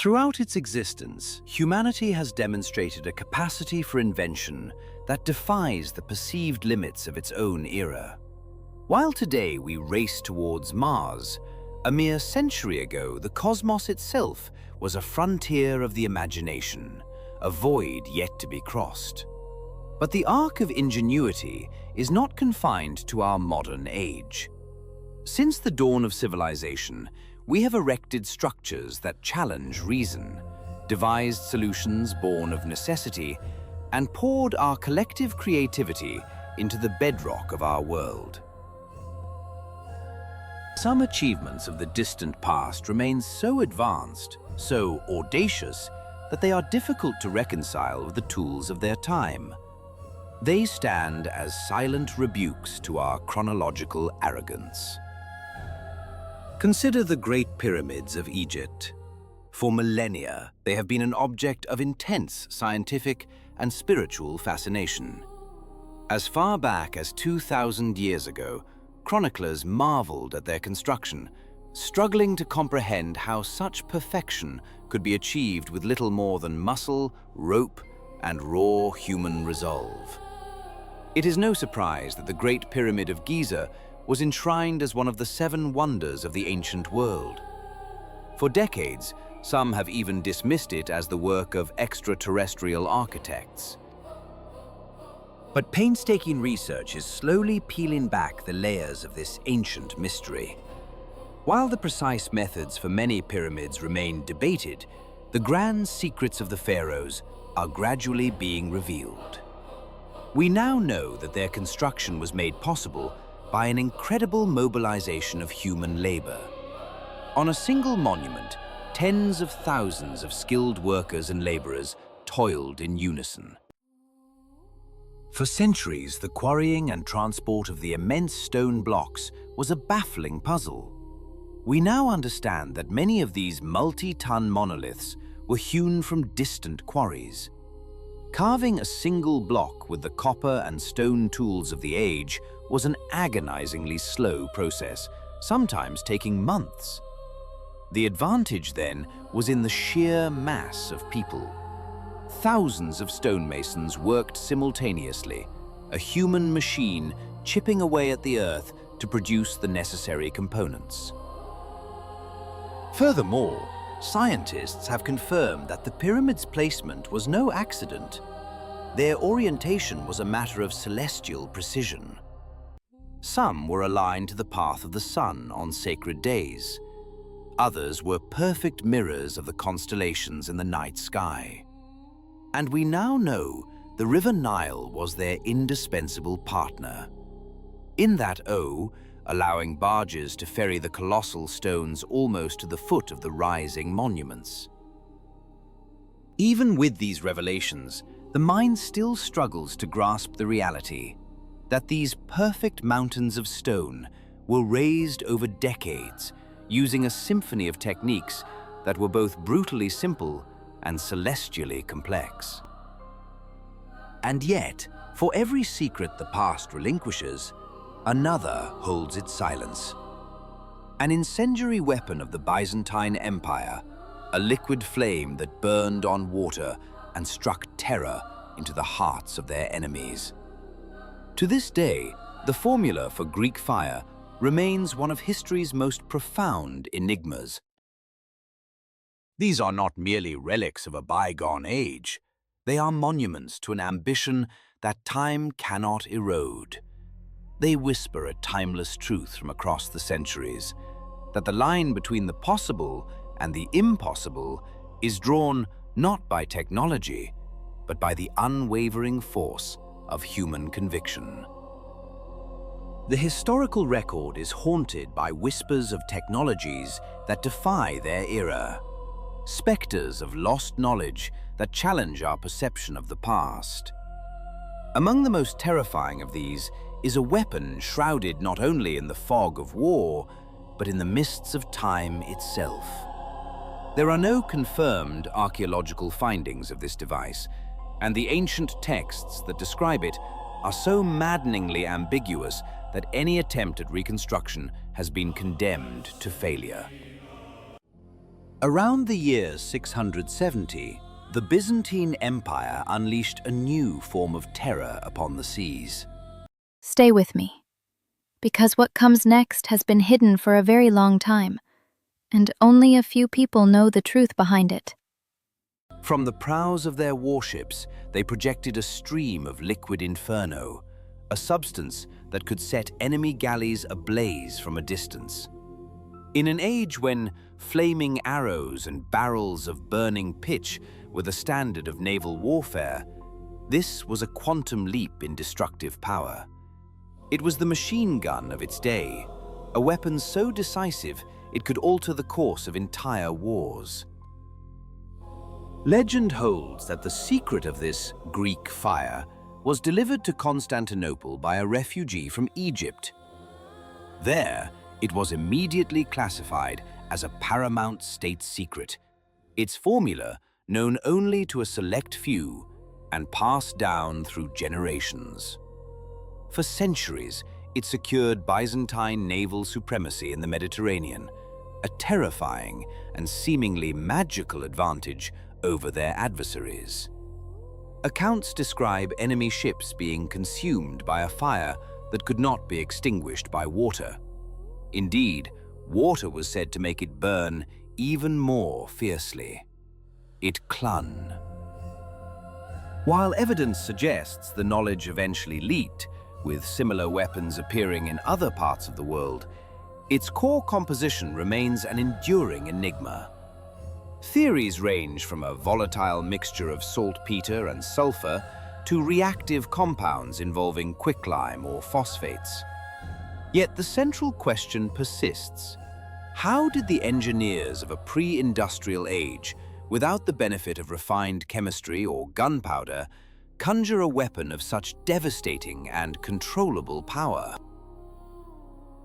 Throughout its existence, humanity has demonstrated a capacity for invention that defies the perceived limits of its own era. While today we race towards Mars, a mere century ago the cosmos itself was a frontier of the imagination, a void yet to be crossed. But the arc of ingenuity is not confined to our modern age. Since the dawn of civilization, we have erected structures that challenge reason, devised solutions born of necessity, and poured our collective creativity into the bedrock of our world. Some achievements of the distant past remain so advanced, so audacious, that they are difficult to reconcile with the tools of their time. They stand as silent rebukes to our chronological arrogance. Consider the Great Pyramids of Egypt. For millennia, they have been an object of intense scientific and spiritual fascination. As far back as 2,000 years ago, chroniclers marveled at their construction, struggling to comprehend how such perfection could be achieved with little more than muscle, rope, and raw human resolve. It is no surprise that the Great Pyramid of Giza was enshrined as one of the 7 wonders of the ancient world. For decades, some have even dismissed it as the work of extraterrestrial architects. But painstaking research is slowly peeling back the layers of this ancient mystery. While the precise methods for many pyramids remain debated, the grand secrets of the pharaohs are gradually being revealed. We now know that their construction was made possible by an incredible mobilization of human labor. On a single monument, tens of thousands of skilled workers and laborers toiled in unison. For centuries, the quarrying and transport of the immense stone blocks was a baffling puzzle. We now understand that many of these multi-ton monoliths were hewn from distant quarries. Carving a single block with the copper and stone tools of the age was an agonizingly slow process, sometimes taking months. The advantage then was in the sheer mass of people. Thousands of stonemasons worked simultaneously, a human machine chipping away at the earth to produce the necessary components. Furthermore, scientists have confirmed that the pyramid's placement was no accident. Their orientation was a matter of celestial precision. Some were aligned to the path of the sun on sacred days. Others were perfect mirrors of the constellations in the night sky. And we now know the River Nile was their indispensable partner. In that O, allowing barges to ferry the colossal stones almost to the foot of the rising monuments. Even with these revelations, the mind still struggles to grasp the reality that these perfect mountains of stone were raised over decades using a symphony of techniques that were both brutally simple and celestially complex. And yet, for every secret the past relinquishes, another holds its silence. An incendiary weapon of the Byzantine Empire, a liquid flame that burned on water and struck terror into the hearts of their enemies. To this day, the formula for Greek fire remains one of history's most profound enigmas. These are not merely relics of a bygone age. They are monuments to an ambition that time cannot erode. They whisper a timeless truth from across the centuries, that the line between the possible and the impossible is drawn not by technology, but by the unwavering force of human conviction. The historical record is haunted by whispers of technologies that defy their era, specters of lost knowledge that challenge our perception of the past. Among the most terrifying of these is a weapon shrouded not only in the fog of war, but in the mists of time itself. There are no confirmed archaeological findings of this device, and the ancient texts that describe it are so maddeningly ambiguous that any attempt at reconstruction has been condemned to failure. Around the year 670, the Byzantine Empire unleashed a new form of terror upon the seas. Stay with me, because what comes next has been hidden for a very long time, and only a few people know the truth behind it. From the prows of their warships, they projected a stream of liquid inferno, a substance that could set enemy galleys ablaze from a distance. In an age when flaming arrows and barrels of burning pitch were the standard of naval warfare, this was a quantum leap in destructive power. It was the machine gun of its day, a weapon so decisive it could alter the course of entire wars. Legend holds that the secret of this Greek fire was delivered to Constantinople by a refugee from Egypt. There, it was immediately classified as a paramount state secret, its formula known only to a select few and passed down through generations. For centuries, it secured Byzantine naval supremacy in the Mediterranean, a terrifying and seemingly magical advantage over their adversaries. Accounts describe enemy ships being consumed by a fire that could not be extinguished by water. Indeed, water was said to make it burn even more fiercely. It clung. While evidence suggests the knowledge eventually leaked, with similar weapons appearing in other parts of the world, its core composition remains an enduring enigma. Theories range from a volatile mixture of saltpeter and sulfur to reactive compounds involving quicklime or phosphates. Yet the central question persists. How did the engineers of a pre-industrial age, without the benefit of refined chemistry or gunpowder, conjure a weapon of such devastating and controllable power?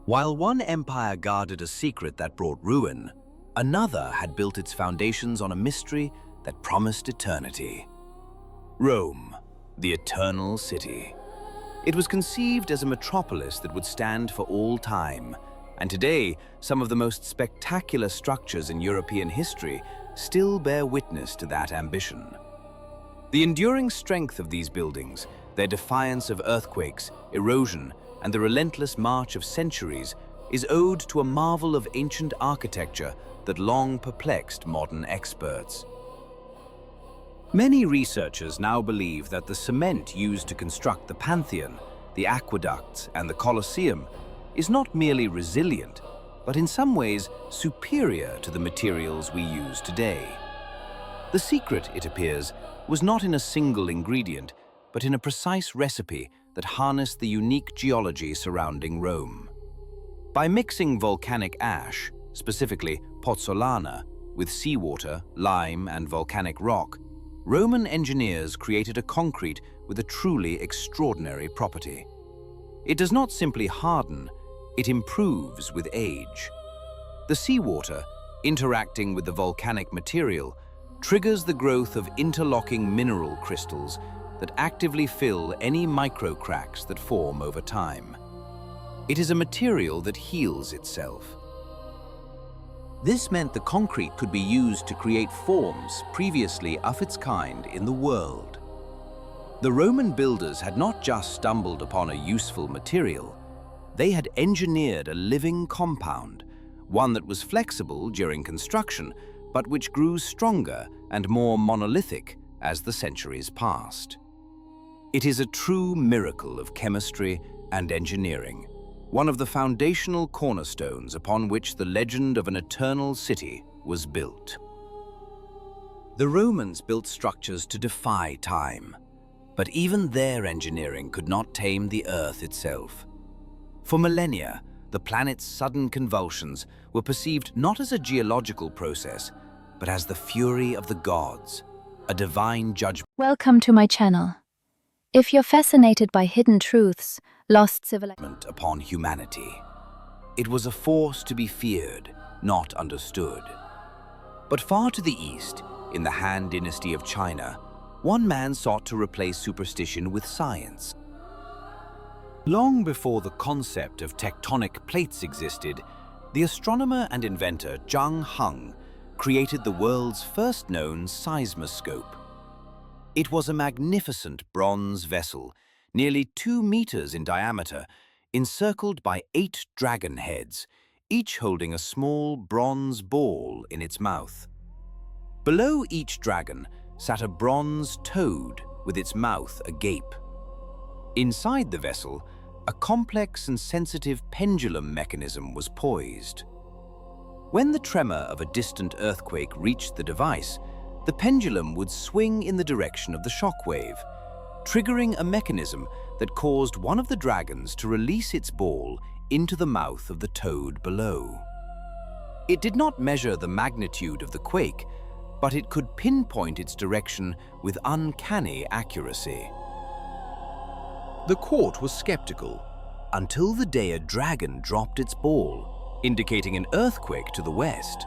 While one empire guarded a secret that brought ruin, another had built its foundations on a mystery that promised eternity. Rome, the eternal city. It was conceived as a metropolis that would stand for all time, and today, some of the most spectacular structures in European history still bear witness to that ambition. The enduring strength of these buildings, their defiance of earthquakes, erosion, and the relentless march of centuries is owed to a marvel of ancient architecture that long perplexed modern experts. Many researchers now believe that the cement used to construct the Pantheon, the aqueducts, and the Colosseum is not merely resilient, but in some ways superior to the materials we use today. The secret, it appears, was not in a single ingredient, but in a precise recipe that harnessed the unique geology surrounding Rome. By mixing volcanic ash, specifically pozzolana, with seawater, lime, and volcanic rock, Roman engineers created a concrete with a truly extraordinary property. It does not simply harden, it improves with age. The seawater, interacting with the volcanic material, triggers the growth of interlocking mineral crystals that actively fill any microcracks that form over time. It is a material that heals itself. This meant the concrete could be used to create forms previously of its kind in the world. The Roman builders had not just stumbled upon a useful material, they had engineered a living compound, one that was flexible during construction, but which grew stronger and more monolithic as the centuries passed. It is a true miracle of chemistry and engineering, one of the foundational cornerstones upon which the legend of an eternal city was built. The Romans built structures to defy time, but even their engineering could not tame the Earth itself. For millennia, the planet's sudden convulsions were perceived not as a geological process, but as the fury of the gods, a divine judgment. Welcome to my channel. If you're fascinated by hidden truths, lost civilization Upon humanity. It was a force to be feared, not understood. But far to the east, in the Han Dynasty of China, one man sought to replace superstition with science. Long before the concept of tectonic plates existed, the astronomer and inventor Zhang Heng created the world's first known seismoscope. It was a magnificent bronze vessel, nearly 2 meters in diameter, encircled by 8 dragon heads, each holding a small bronze ball in its mouth. Below each dragon sat a bronze toad with its mouth agape. Inside the vessel, a complex and sensitive pendulum mechanism was poised. When the tremor of a distant earthquake reached the device, the pendulum would swing in the direction of the shockwave, triggering a mechanism that caused one of the dragons to release its ball into the mouth of the toad below. It did not measure the magnitude of the quake, but it could pinpoint its direction with uncanny accuracy. The court was skeptical until the day a dragon dropped its ball, indicating an earthquake to the west.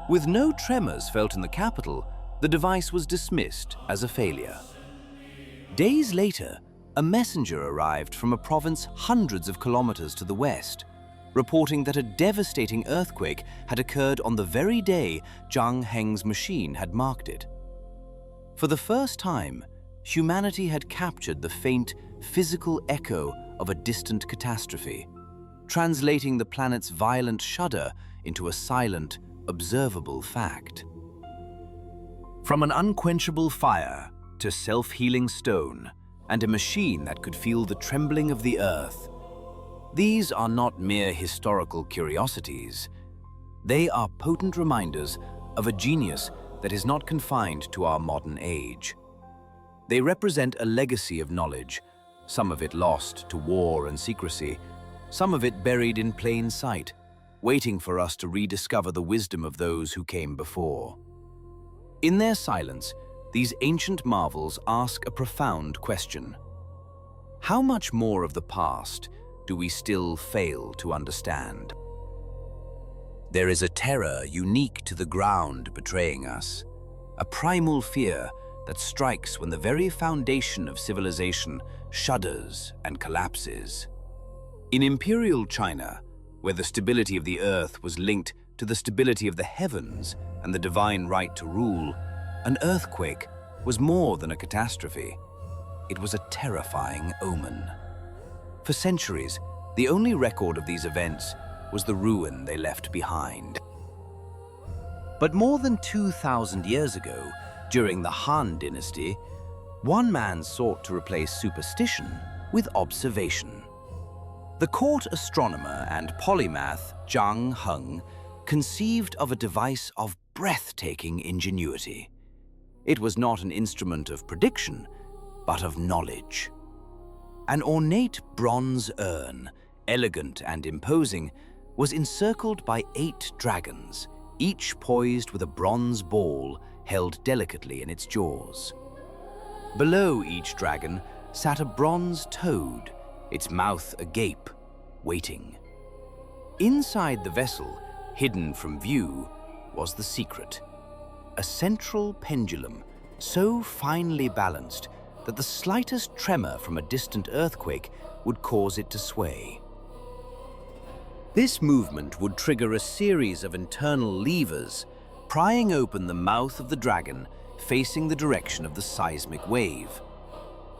With no tremors felt in the capital, the device was dismissed as a failure. Days later, a messenger arrived from a province hundreds of kilometers to the west, reporting that a devastating earthquake had occurred on the very day Zhang Heng's machine had marked it. For the first time, humanity had captured the faint, physical echo of a distant catastrophe, translating the planet's violent shudder into a silent, observable fact. From an unquenchable fire to self-healing stone and a machine that could feel the trembling of the earth, these are not mere historical curiosities. They are potent reminders of a genius that is not confined to our modern age. They represent a legacy of knowledge, some of it lost to war and secrecy, some of it buried in plain sight, waiting for us to rediscover the wisdom of those who came before. In their silence, these ancient marvels ask a profound question. How much more of the past do we still fail to understand? There is a terror unique to the ground betraying us, a primal fear that strikes when the very foundation of civilization shudders and collapses. In imperial China, where the stability of the earth was linked to the stability of the heavens and the divine right to rule, an earthquake was more than a catastrophe. It was a terrifying omen. For centuries, the only record of these events was the ruin they left behind. But more than 2,000 years ago, during the Han Dynasty, one man sought to replace superstition with observation. The court astronomer and polymath Zhang Heng conceived of a device of breathtaking ingenuity. It was not an instrument of prediction, but of knowledge. An ornate bronze urn, elegant and imposing, was encircled by 8 dragons, each poised with a bronze ball held delicately in its jaws. Below each dragon sat a bronze toad, its mouth agape, waiting. Inside the vessel, hidden from view, was the secret. A central pendulum, so finely balanced that the slightest tremor from a distant earthquake would cause it to sway. This movement would trigger a series of internal levers, prying open the mouth of the dragon facing the direction of the seismic wave.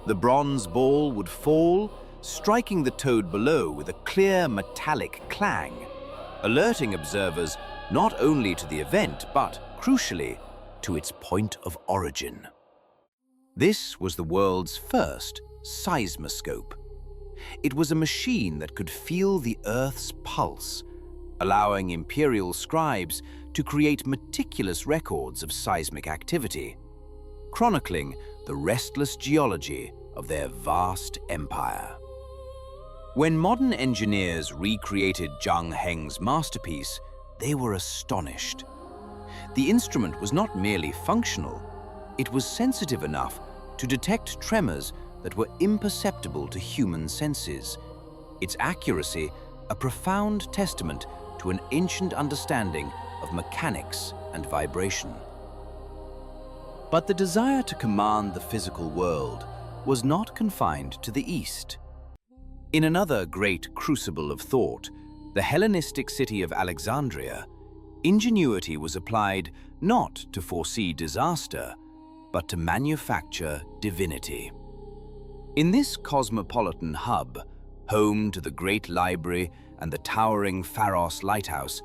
The bronze ball would fall, striking the toad below with a clear metallic clang, alerting observers not only to the event, but, crucially, to its point of origin. This was the world's first seismoscope. It was a machine that could feel the Earth's pulse, allowing imperial scribes to create meticulous records of seismic activity, chronicling the restless geology of their vast empire. When modern engineers recreated Zhang Heng's masterpiece, they were astonished. The instrument was not merely functional, it was sensitive enough to detect tremors that were imperceptible to human senses. Its accuracy, a profound testament to an ancient understanding of mechanics and vibration. But the desire to command the physical world was not confined to the East. In another great crucible of thought, the Hellenistic city of Alexandria, Ingenuity was applied not to foresee disaster, but to manufacture divinity. In this cosmopolitan hub, home to the Great Library and the towering Pharos Lighthouse,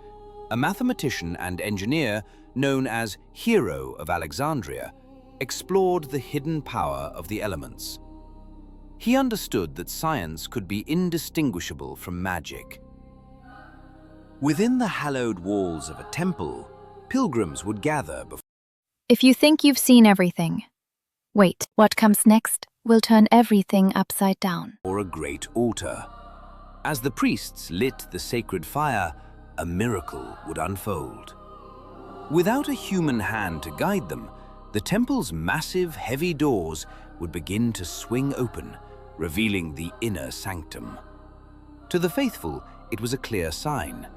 a mathematician and engineer known as Hero of Alexandria explored the hidden power of the elements. He understood that science could be indistinguishable from magic. Within the hallowed walls of a temple, pilgrims would gather before. If you think you've seen everything, wait, what comes next will turn everything upside down. Or a great altar. As the priests lit the sacred fire, a miracle would unfold. Without a human hand to guide them, the temple's massive, heavy doors would begin to swing open, revealing the inner sanctum. To the faithful, it was a clear sign.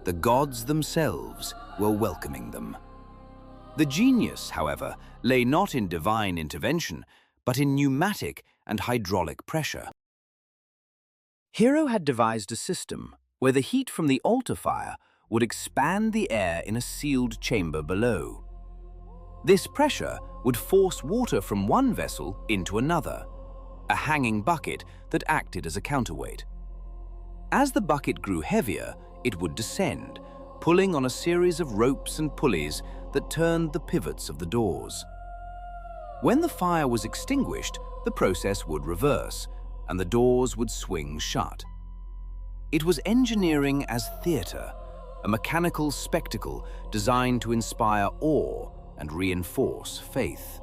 The gods themselves were welcoming them. The genius, however, lay not in divine intervention, but in pneumatic and hydraulic pressure. Hero had devised a system where the heat from the altar fire would expand the air in a sealed chamber below. This pressure would force water from one vessel into another, a hanging bucket that acted as a counterweight. As the bucket grew heavier, it would descend, pulling on a series of ropes and pulleys that turned the pivots of the doors. When the fire was extinguished, the process would reverse, and the doors would swing shut. It was engineering as theater, a mechanical spectacle designed to inspire awe and reinforce faith.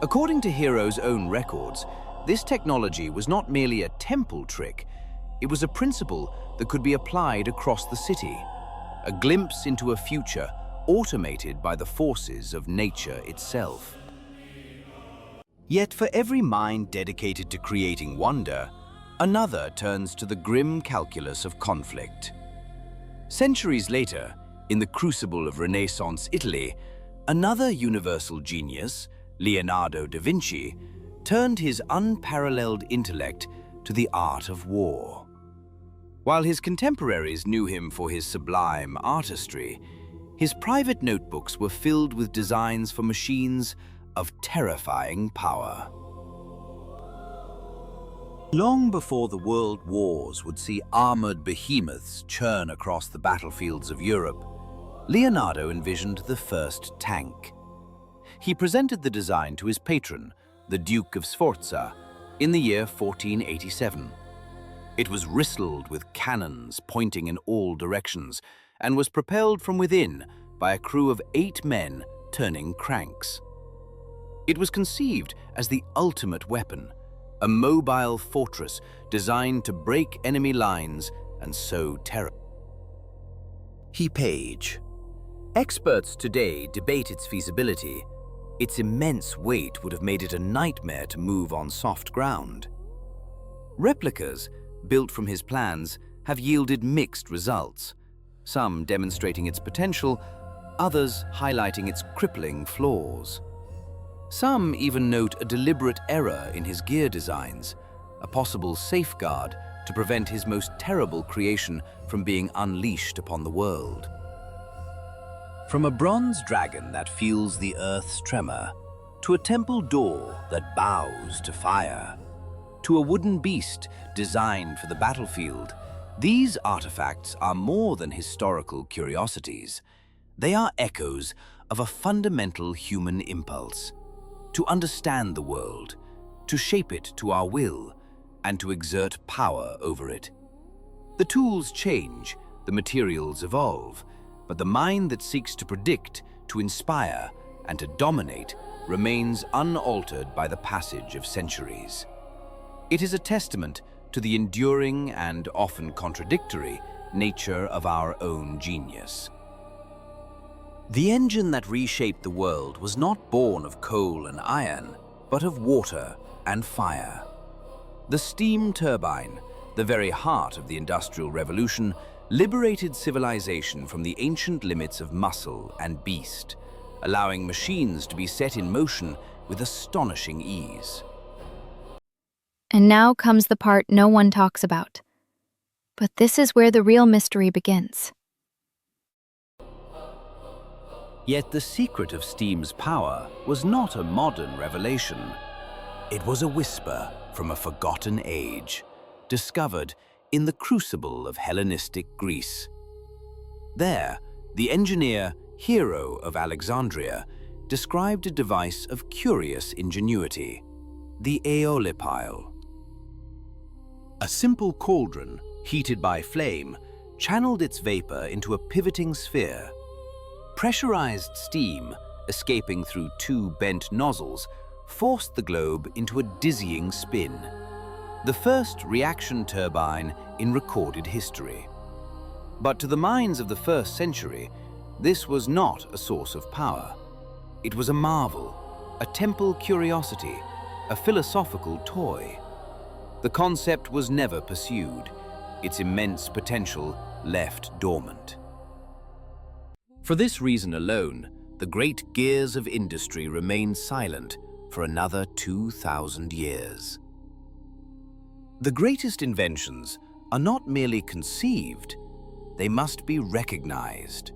According to Hero's own records, this technology was not merely a temple trick, it was a principle that could be applied across the city, a glimpse into a future automated by the forces of nature itself. Yet for every mind dedicated to creating wonder, another turns to the grim calculus of conflict. Centuries later, in the crucible of Renaissance Italy, another universal genius, Leonardo da Vinci, turned his unparalleled intellect to the art of war. While his contemporaries knew him for his sublime artistry, his private notebooks were filled with designs for machines of terrifying power. Long before the world wars would see armored behemoths churn across the battlefields of Europe, Leonardo envisioned the first tank. He presented the design to his patron, the Duke of Sforza, in the year 1487. It was ristled with cannons pointing in all directions and was propelled from within by a crew of 8 men turning cranks. It was conceived as the ultimate weapon, a mobile fortress designed to break enemy lines and sow terror. Page. Experts today debate its feasibility. Its immense weight would have made it a nightmare to move on soft ground. Replicas, built from his plans, have yielded mixed results, some demonstrating its potential, others highlighting its crippling flaws. Some even note a deliberate error in his gear designs, a possible safeguard to prevent his most terrible creation from being unleashed upon the world. From a bronze dragon that feels the earth's tremor, to a temple door that bows to fire, to a wooden beast designed for the battlefield, these artifacts are more than historical curiosities. They are echoes of a fundamental human impulse: to understand the world, to shape it to our will, and to exert power over it. The tools change, the materials evolve, but the mind that seeks to predict, to inspire, and to dominate remains unaltered by the passage of centuries. It is a testament to the enduring and often contradictory nature of our own genius. The engine that reshaped the world was not born of coal and iron, but of water and fire. The steam turbine, the very heart of the Industrial Revolution, liberated civilization from the ancient limits of muscle and beast, allowing machines to be set in motion with astonishing ease. And now comes the part no one talks about. But this is where the real mystery begins. Yet the secret of steam's power was not a modern revelation. It was a whisper from a forgotten age, discovered in the crucible of Hellenistic Greece. There, the engineer Hero of Alexandria described a device of curious ingenuity, the aeolipile. A simple cauldron, heated by flame, channeled its vapor into a pivoting sphere. Pressurized steam, escaping through two bent nozzles, forced the globe into a dizzying spin, the first reaction turbine in recorded history. But to the minds of the 1st century, this was not a source of power. It was a marvel, a temple curiosity, a philosophical toy. The concept was never pursued, its immense potential left dormant. For this reason alone, the great gears of industry remain silent for another 2,000 years. The greatest inventions are not merely conceived, they must be recognized.